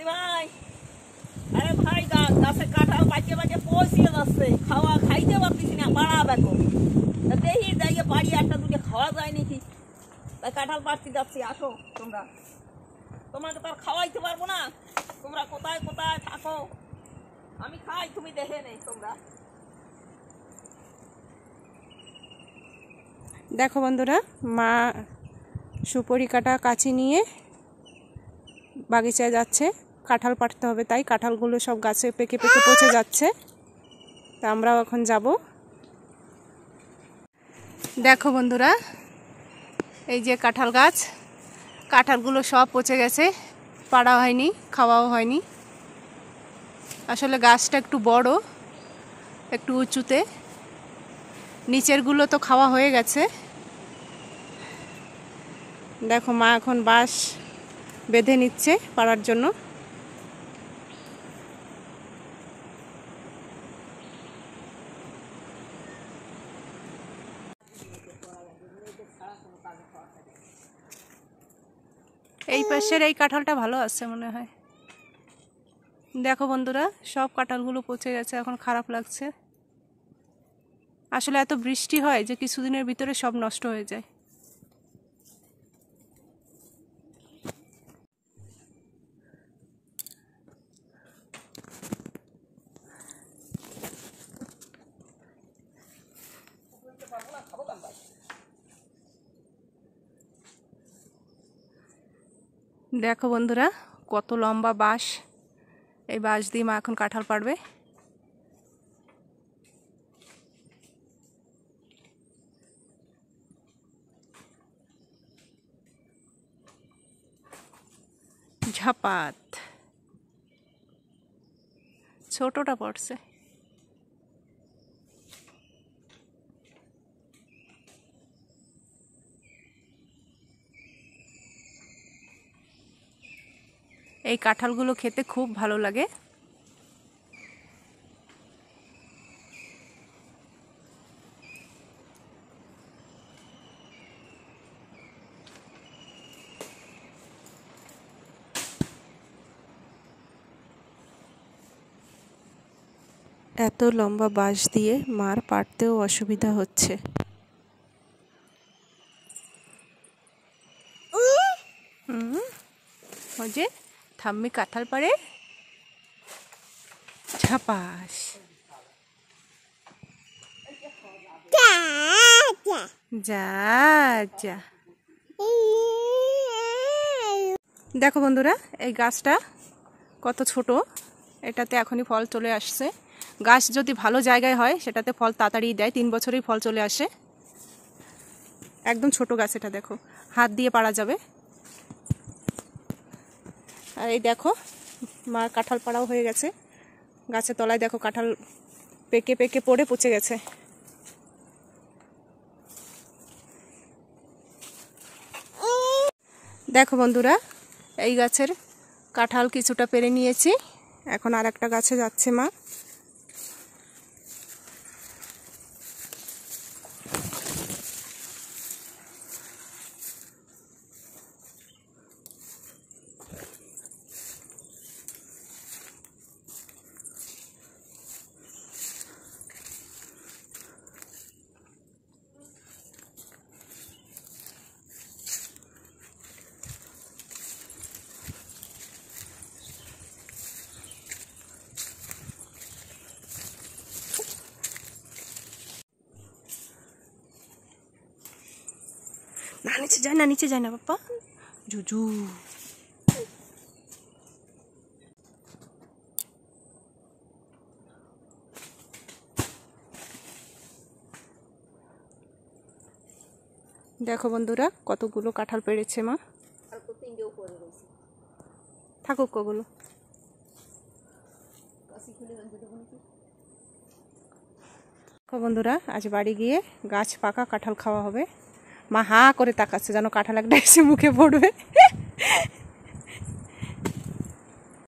ভাই, আরে ভাই গাছে কাঁঠাল পাইতে পাইতে পৌঁছিয়ে যাচ্ছে, খাওয়া খাইতে পারতেছি না, পাড়া দেখো। দেখি যাইয়ে বাড়ি একটা দুটো খাওয়া যায় নাকি, তাই কাঁঠাল পাড়তে যাচ্ছি। আসো তোমরা, তোমাকে তো আর খাওয়াইতে পারবো না। তোমরা কোথায় কোথায় থাকো, আমি খাই, তুমি দেখে নেই। তোমরা দেখো বন্ধুরা, মা সুপারি কাটা কাঁচি নিয়ে বাগিচায় যাচ্ছে, কাঁঠাল পাড়তে হবে, তাই কাঁঠালগুলো সব গাছে পেকে পেকে পচে যাচ্ছে। তা আমরাও এখন যাব। দেখো বন্ধুরা, এই যে কাঁঠাল গাছ, কাঁঠালগুলো সব পচে গেছে, পাড়া হয়নি, খাওয়াও হয়নি। আসলে গাছটা একটু বড়, একটু উঁচুতে, নিচেরগুলো তো খাওয়া হয়ে গেছে। দেখো মা এখন বাঁশ বেঁধে নিচ্ছে পাড়ার জন্য। এই পাশের এই কাঁঠালটা ভালো আছে মনে হয়। দেখো বন্ধুরা, সব কাঁঠালগুলো পচে গেছে, এখন খারাপ লাগছে। আসলে এত বৃষ্টি হয় যে কিছুদিনের ভিতরে সব নষ্ট হয়ে যায়। দেখো বন্ধুরা, কত লম্বা বাঁশ, এই বাঁশ দিয়ে মা এখন কাঁঠাল পাড়বে। ঝাপাত ছোটটা পড়ছে। এই কাঁঠালগুলো খেতে খুব ভালো লাগে। এত লম্বা বাঁশ দিয়ে মার পাড়তেও অসুবিধা হচ্ছে। ওই যে ঠাম্মি কাঁঠাল পাড়ে, ঝাপাস। যা যা। দেখো বন্ধুরা, এই গাছটা কত ছোট, এটাতে এখনই ফল চলে আসছে। গাছ যদি ভালো জায়গায় হয় সেটাতে ফল তাড়াতাড়ি দেয়, 3 বছরেই ফল চলে আসে। একদম ছোট গাছ এটা, দেখো হাত দিয়ে পাড়া যাবে। আর এই দেখো মার কাঁঠাল পাড়াও হয়ে গেছে। গাছের তলায় দেখো কাঁঠাল পেকে পেকে পড়ে পচে গেছে। দেখো বন্ধুরা, এই গাছের কাঁঠাল কিছুটা পেরে নিয়েছি, এখন আর একটা গাছে যাচ্ছে মা। না নিচে যায় না, নিচে যায় না পাপা, জুজু। দেখো বন্ধুরা, কতগুলো কাঁঠাল পেড়েছে মা। থাকুক ওগুলো। বন্ধুরা, আজ বাড়ি গিয়ে গাছ পাকা কাঁঠাল খাওয়া হবে। মা হা করে তাকাচ্ছে, যেন কাঁঠাল একটা এসে মুখে পড়বে।